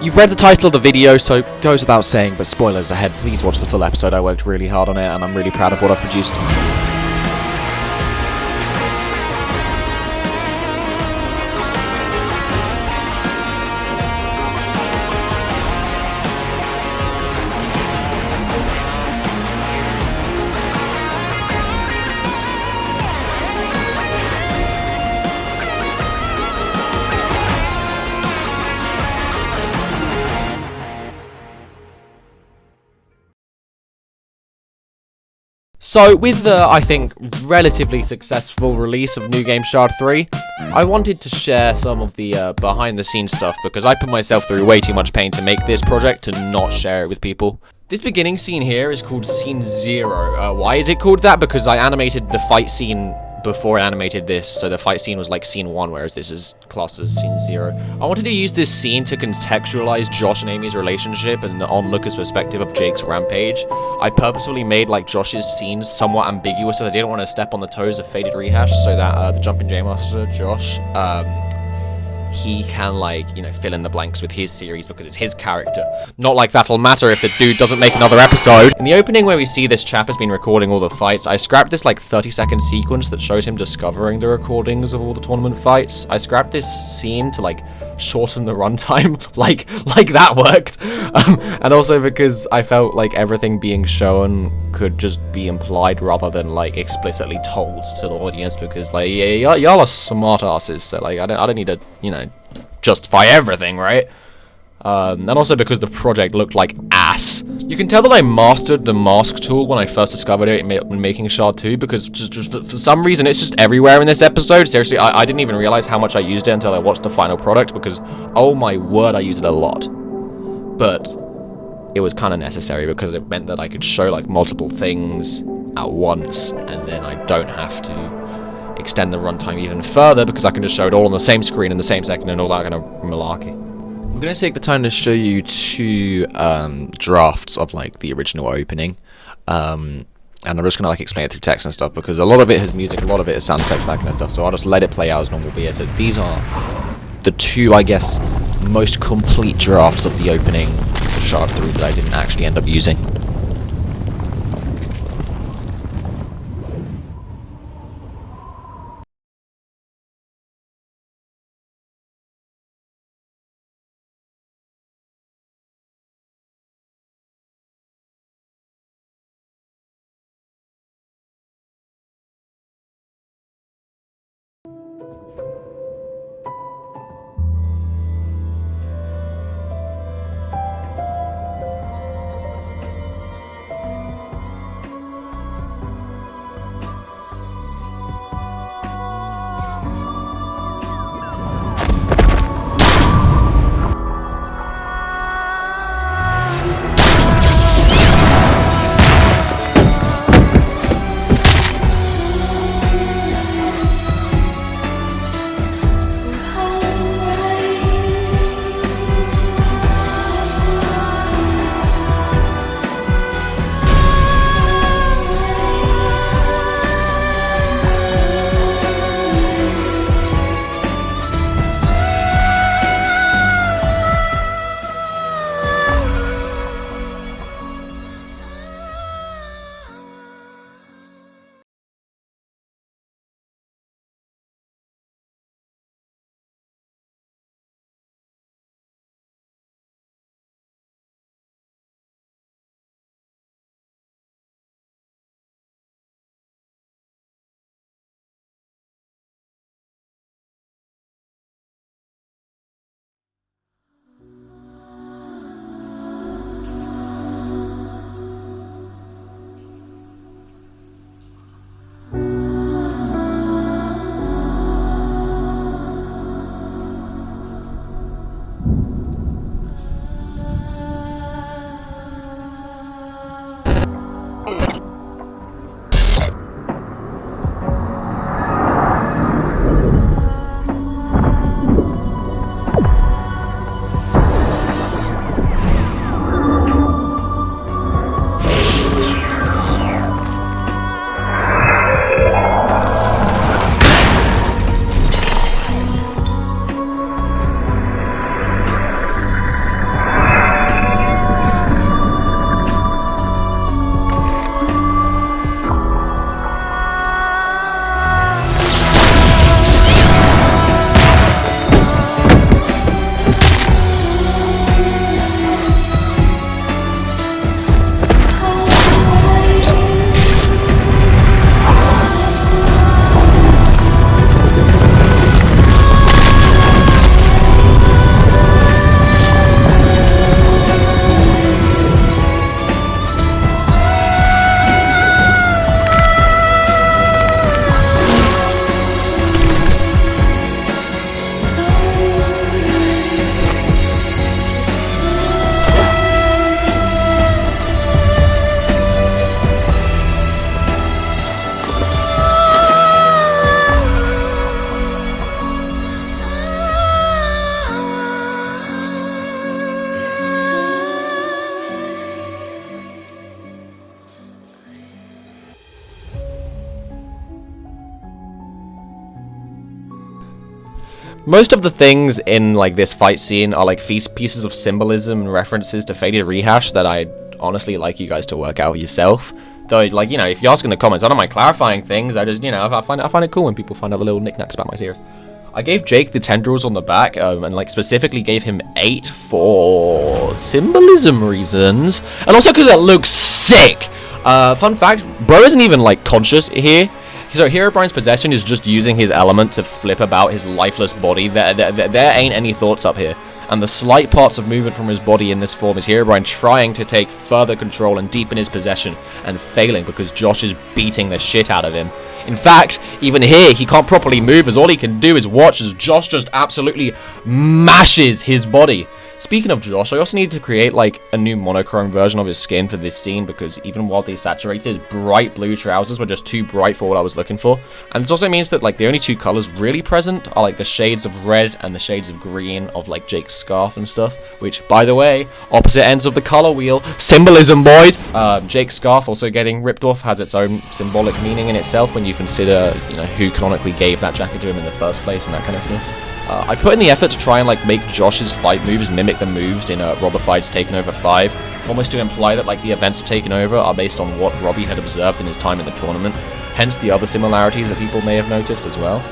You've read the title of the video, so it goes without saying, but spoilers ahead, please watch the full episode. I worked really hard on it, and I'm really proud of what I've produced. So, with the, I think, relatively successful release of New Game Shard 3, I wanted to share some of the behind-the-scenes stuff, because I put myself through way too much pain to make this project to not share it with people. This beginning scene here is called Scene 0. Why is it called that? Because I animated the fight scene before I animated this, so the fight scene was like Scene 1, whereas this is classed as Scene 0. I wanted to use this scene to contextualize Josh and Amy's relationship and the onlooker's perspective of Jake's rampage. I purposefully made like Josh's scenes somewhat ambiguous, as I didn't want to step on the toes of Faded Rehash, so that the Jumping J Master, Josh, he can, like, you know, fill in the blanks with his series because it's his character. Not like that'll matter if the dude doesn't make another episode. In the opening where we see this chap has been recording all the fights, I scrapped this like 30-second sequence that shows him discovering the recordings of all the tournament fights. I scrapped this scene to like shorten the runtime, like that worked. And also because I felt like everything being shown could just be implied rather than like explicitly told to the audience, because like y'all are smart asses, so like I don't need to, you know, justify everything, right? And also because the project looked like ass. You can tell that I mastered the mask tool when I first discovered it when making Shard 2, because just for some reason it's just everywhere in this episode. Seriously, I didn't even realize how much I used it until I watched the final product, because oh my word, I use it a lot. But it was kind of necessary because it meant that I could show like multiple things at once, and then I don't have to extend the runtime even further because I can just show it all on the same screen in the same second and all that kind of malarkey. I'm going to take the time to show you two drafts of like the original opening, and I'm just going to like explain it through text and stuff, because a lot of it has music, a lot of it is sound effects, that kind of stuff, so I'll just let it play out as normal. But yeah, so these are the two, I guess, most complete drafts of the opening Shard 3 that I didn't actually end up using. Most of the things in like this fight scene are like pieces of symbolism and references to Faded Rehash that I'd honestly like you guys to work out yourself. Though, like, you know, if you ask in the comments, I don't mind clarifying things. I just, you know, I find it cool when people find out the little knickknacks about my series. I gave Jake the tendrils on the back, and like specifically gave him 8 for symbolism reasons, and also because it looks sick. Fun fact, bro isn't even like conscious here. So Herobrine's possession is just using his element to flip about his lifeless body. There ain't any thoughts up here. And the slight parts of movement from his body in this form is Herobrine trying to take further control and deepen his possession, and failing because Josh is beating the shit out of him. In fact, even here, he can't properly move, as all he can do is watch as Josh just absolutely mashes his body. Speaking of Josh, I also need to create like a new monochrome version of his skin for this scene, because even while desaturated, his bright blue trousers were just too bright for what I was looking for. And this also means that like the only 2 colors really present are like the shades of red and the shades of green of like Jake's scarf and stuff, which, by the way, opposite ends of the color wheel. Symbolism, boys! Jake's scarf also getting ripped off has its own symbolic meaning in itself when you consider, you know, who canonically gave that jacket to him in the first place and that kind of stuff. I put in the effort to try and like make Josh's fight moves mimic the moves in Robified's Taken Over 5, almost to imply that like the events of Taken Over are based on what Robbie had observed in his time in the tournament, hence the other similarities that people may have noticed as well.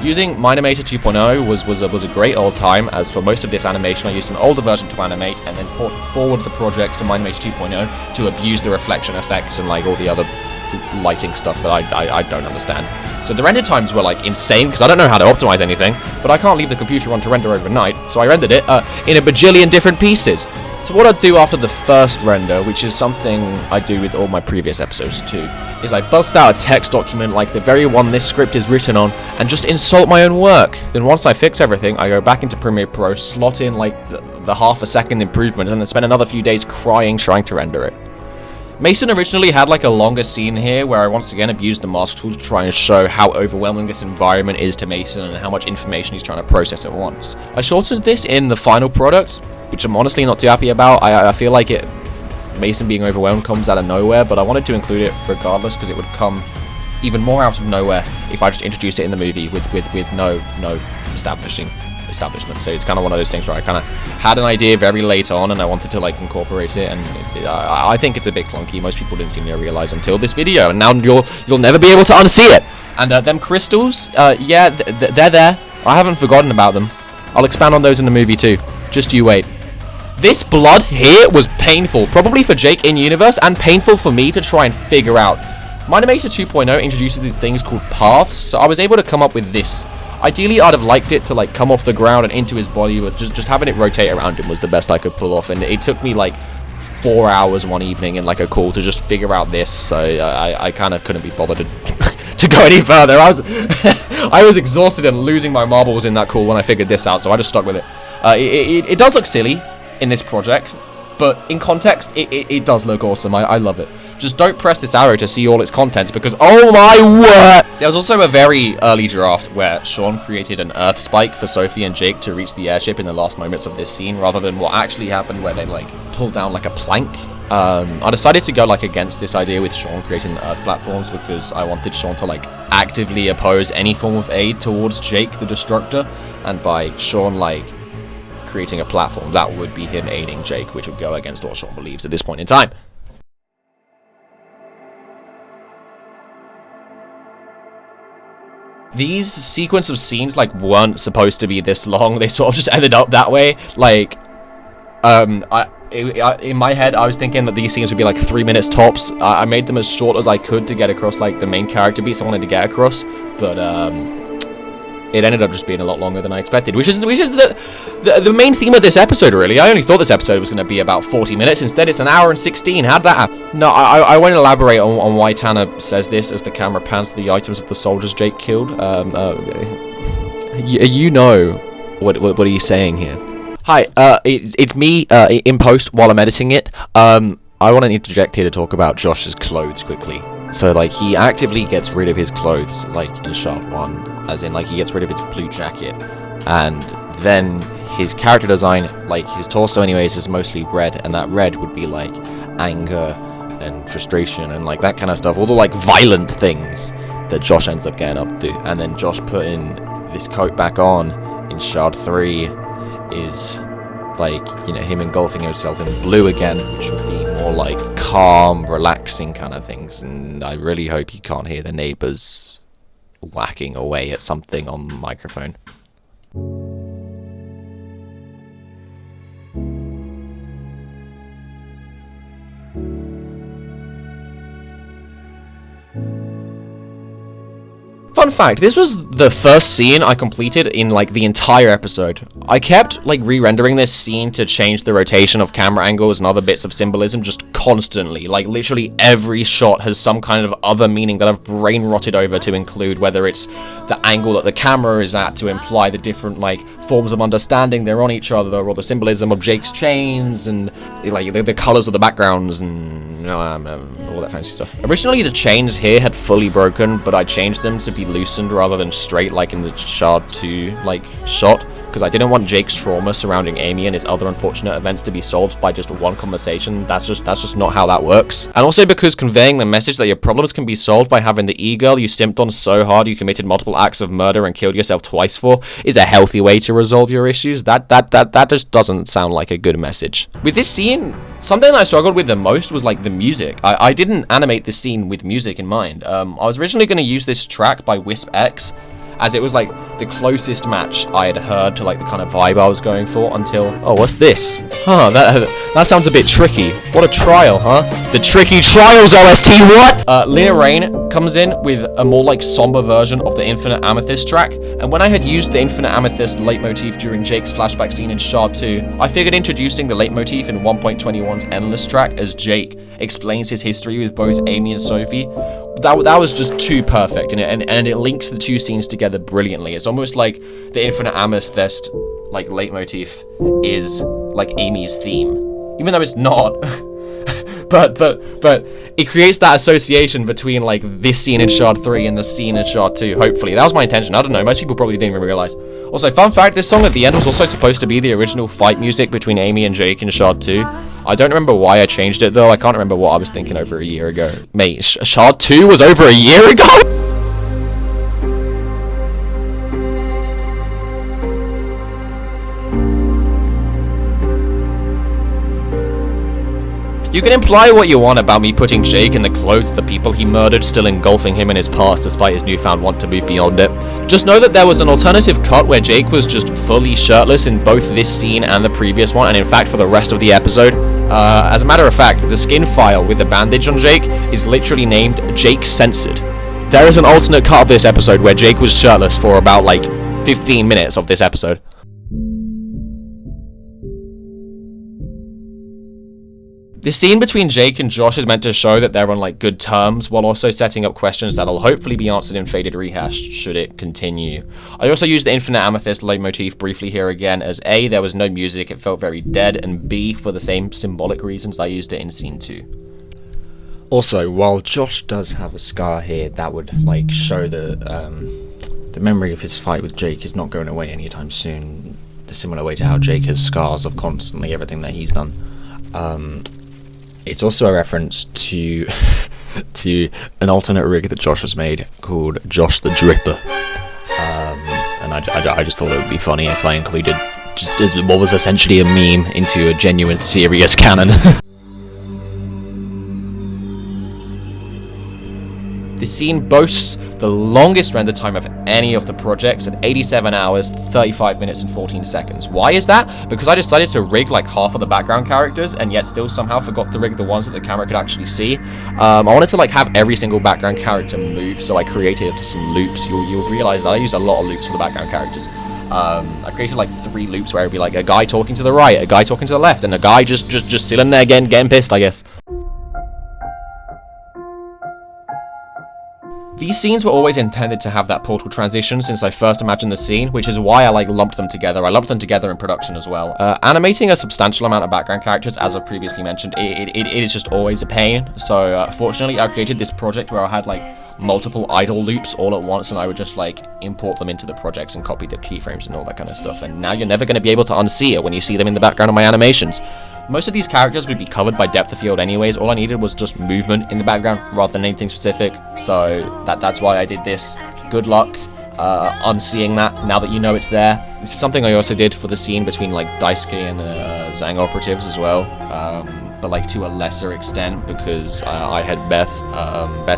Using Mine-Imator 2.0 was a great old time, as for most of this animation I used an older version to animate and then port forward the projects to Mine-Imator 2.0 to abuse the reflection effects and like all the other lighting stuff that I don't understand. So the render times were like insane because I don't know how to optimize anything, but I can't leave the computer on to render overnight, so I rendered it in a bajillion different pieces. So what I do after the first render, which is something I do with all my previous episodes too, is I bust out a text document like the very one this script is written on and just insult my own work. Then once I fix everything, I go back into Premiere Pro, slot in like the half a second improvements, and then spend another few days crying trying to render it. Mason originally had like a longer scene here where I once again abused the mask tool to try and show how overwhelming this environment is to Mason and how much information he's trying to process at once. I shortened this in the final product, which I'm honestly not too happy about. I feel like Mason being overwhelmed comes out of nowhere, but I wanted to include it regardless because it would come even more out of nowhere if I just introduced it in the movie with no establishment. So it's kind of one of those things where I kind of had an idea very late on and I wanted to like incorporate it, and I think it's a bit clunky. Most people didn't seem to realize until this video, and now you'll never be able to unsee it. And them crystals, yeah, they're there. I haven't forgotten about them. I'll expand on those in the movie too. Just you wait. This blood here was painful, probably for Jake in universe, and painful for me to try and figure out. Mine-Imator 2.0 introduces these things called paths, so I was able to come up with this. Ideally, I'd have liked it to like come off the ground and into his body, but just having it rotate around him was the best I could pull off, and it took me like 4 hours one evening in like a call to just figure out this, so I kind of couldn't be bothered to go any further. I was exhausted and losing my marbles in that call when I figured this out, so I just stuck with it. It does look silly in this project, but in context, it does look awesome. I love it. Just don't press this arrow to see all its contents, because oh my word! There was also a very early draft where Sean created an earth spike for Sophie and Jake to reach the airship in the last moments of this scene, rather than what actually happened where they like pulled down like a plank. I decided to go like against this idea with Sean creating the earth platforms because I wanted Sean to like actively oppose any form of aid towards Jake the Destructor, and by Sean like creating a platform, that would be him aiding Jake, which would go against what Sean believes at this point in time. These sequence of scenes like weren't supposed to be this long. They sort of just ended up that way. Like, in my head, I was thinking that these scenes would be like 3 minutes tops. I made them as short as I could to get across like the main character beats I wanted to get across, but it ended up just being a lot longer than I expected, which is the main theme of this episode, really. I only thought this episode was going to be about 40 minutes. Instead, it's an hour and 16. How'd that happen? No, I won't elaborate on why Tanner says this as the camera pans to the items of the soldiers Jake killed. You know what are you saying here? Hi, it's me in post while I'm editing it. I want to interject here to talk about Josh's clothes quickly. So, like, he actively gets rid of his clothes, like, in shot 1, as in, like, he gets rid of his blue jacket, and then his character design, like, his torso anyways, is mostly red, and that red would be, like, anger and frustration and, like, that kind of stuff, all the, like, violent things that Josh ends up getting up to, and then Josh putting this coat back on in Shard 3 is like, you know, him engulfing himself in blue again, which would be more like calm, relaxing kind of things. And I really hope you can't hear the neighbors whacking away at something on the microphone. Fun fact, this was the first scene I completed in, like, the entire episode. I kept, like, re-rendering this scene to change the rotation of camera angles and other bits of symbolism just constantly. Like, literally every shot has some kind of other meaning that I've brain-rotted over to include, whether it's the angle that the camera is at to imply the different, like, forms of understanding they're on each other, or the symbolism of Jake's chains, and, like, the colors of the backgrounds, and all that fancy stuff. Originally, the chains here had fully broken, but I changed them to be loosened rather than straight, like in the Shard 2, like, shot, because I didn't want Jake's trauma surrounding Amy and his other unfortunate events to be solved by just one conversation. That's just not how that works. And also because conveying the message that your problems can be solved by having the e-girl you simped on so hard you committed multiple acts of murder and killed yourself twice for is a healthy way to resolve your issues. That just doesn't sound like a good message. With this scene, something I struggled with the most was, like, the music. I didn't animate this scene with music in mind. I was originally going to use this track by Wisp X, as it was, like, the closest match I had heard to, like, the kind of vibe I was going for until... Oh, what's this? Huh, that sounds a bit tricky. What a trial, huh? The Tricky Trials OST, what? Leah Rain comes in with a more, like, somber version of the Infinite Amethyst track, and when I had used the Infinite Amethyst leitmotif during Jake's flashback scene in Shard 2, I figured introducing the leitmotif in 1.21's Endless track as Jake explains his history with both Amy and Sophie, that was just too perfect, and it links the two scenes together brilliantly. It's almost like the Infinite Amethyst, like, leitmotif is like Amy's theme, even though it's not. but it creates that association between, like, this scene in Shard 3 and the scene in Shard 2. Hopefully, that was my intention. I don't know. Most people probably didn't even realize. Also, fun fact: this song at the end was also supposed to be the original fight music between Amy and Jake in Shard 2. I don't remember why I changed it, though. I can't remember what I was thinking over a year ago. Mate, Shard 2 was over a year ago? You can imply what you want about me putting Jake in the clothes of the people he murdered, still engulfing him in his past despite his newfound want to move beyond it. Just know that there was an alternative cut where Jake was just fully shirtless in both this scene and the previous one, and in fact for the rest of the episode. As a matter of fact, the skin file with the bandage on Jake is literally named Jake Censored. There is an alternate cut of this episode where Jake was shirtless for about, like, 15 minutes of this episode. The scene between Jake and Josh is meant to show that they're on, like, good terms, while also setting up questions that'll hopefully be answered in Faded Rehash, should it continue. I also used the Infinite Amethyst leitmotif briefly here again, as A, there was no music, it felt very dead, and B, for the same symbolic reasons I used it in Scene 2. Also, while Josh does have a scar here, that would, like, show the memory of his fight with Jake is not going away anytime soon, the similar way to how Jake has scars of constantly everything that he's done. It's also a reference to an alternate rig that Josh has made called Josh the Dripper, and I just thought it would be funny if I included just as what was essentially a meme into a genuine serious canon. This scene boasts the longest render time of any of the projects at 87 hours, 35 minutes, and 14 seconds. Why is that? Because I decided to rig, like, half of the background characters, and yet still somehow forgot to rig the ones that the camera could actually see. I wanted to, like, have every single background character move, so I created some loops. You'll realize that I used a lot of loops for the background characters. I created, like, 3 loops where it'd be, like, a guy talking to the right, a guy talking to the left, and a guy just sitting there getting pissed, I guess. These scenes were always intended to have that portal transition since I first imagined the scene, which is why I, like, lumped them together. I lumped them together in production as well. Animating a substantial amount of background characters, as I previously mentioned, it is just always a pain. So, fortunately, I created this project where I had, like, multiple idle loops all at once, and I would just, like, import them into the projects and copy the keyframes and all that kind of stuff. And now you're never going to be able to unsee it when you see them in the background of my animations. Most of these characters would be covered by depth of field anyways. All I needed was just movement in the background rather than anything specific. So that's why I did this. Good luck unseeing that now that you know it's there. This is something I also did for the scene between like Daisuke and the Zang operatives as well, but like to a lesser extent, because I had Beth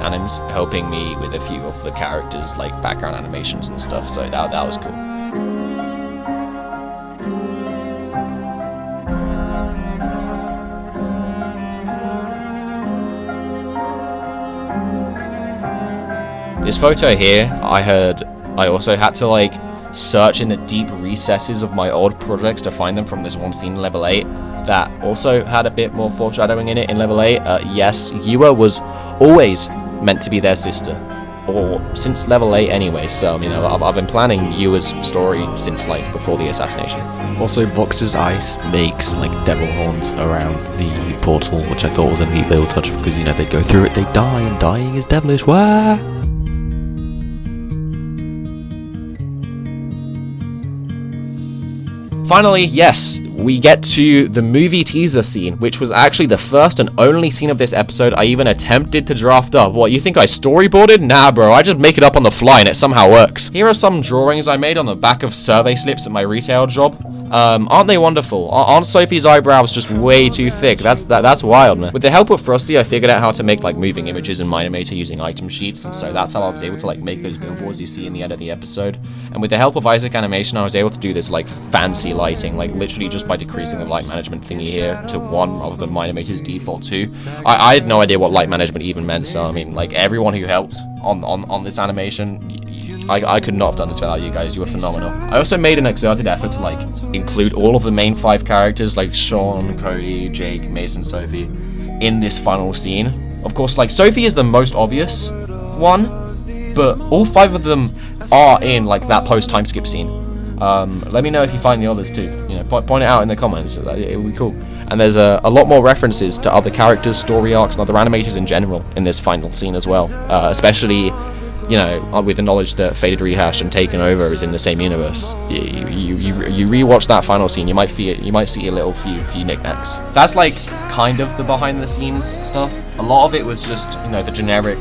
Anims helping me with a few of the characters, like background animations and stuff, so that was cool. This photo here, I also had to like search in the deep recesses of my old projects to find them from this one scene in level 8 that also had a bit more foreshadowing in it in level 8. Yes, Yua was always meant to be their sister, or since level 8 anyway, so you know, I've been planning Yua's story since like before the assassination. Also, Vox's ice makes like devil horns around the portal, which I thought was a neat little touch, because you know, they go through it, they die, and dying is devilish. Wah! Finally, yes, we get to the movie teaser scene, which was actually the first and only scene of this episode I even attempted to draft up. What, you think I storyboarded? Nah, bro, I just make it up on the fly and it somehow works. Here are some drawings I made on the back of survey slips at my retail job. Aren't they wonderful? Aren't Sophie's eyebrows just way too thick? That's wild, man. With the help of Frosty, I figured out how to make like moving images in Mine-Imator using item sheets, and so that's how I was able to like make those billboards you see in the end of the episode. And with the help of Isaac Animation, I was able to do this like fancy lighting, like literally just by decreasing the light management thingy here to 1 rather than Mine-Imator's default 2. I had no idea what light management even meant, so I mean, like everyone who helped on this animation, I could not have done this without you guys. You were phenomenal. I also made an exerted effort to like include all of the main 5 characters like Sean, Cody, Jake, Mason, Sophie in this final scene. Of course, like Sophie is the most obvious one, but all 5 of them are in like that post time skip scene. Let me know if you find the others too. You know, point it out in the comments. It would be cool. And there's a lot more references to other characters, story arcs, and other animators in general in this final scene as well. Especially, you know, with the knowledge that Faded Rehash and Taken Over is in the same universe. You rewatch that final scene, you might see a little few knickknacks. That's like kind of the behind the scenes stuff. A lot of it was just, you know, the generic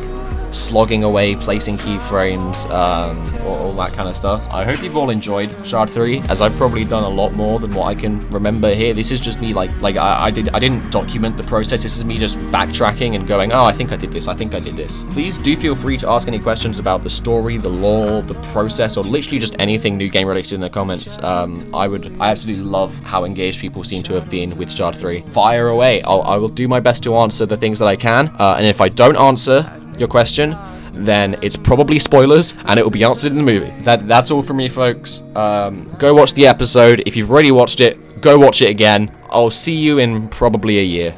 slogging away, placing keyframes, all that kind of stuff. I hope you've all enjoyed Shard 3, as I've probably done a lot more than what I can remember here. This is just me I didn't document the process. This is me just backtracking and going, oh, I think I did this. Please do feel free to ask any questions about the story, the lore, the process, or literally just anything new game related in the comments. I absolutely love how engaged people seem to have been with Shard 3. Fire away. I will do my best to answer the things that I can, and if I don't answer your question, then it's probably spoilers and it will be answered in the movie. That's all from me, folks. Go watch the episode. If you've already watched it, go watch it again. I'll see you in probably a year.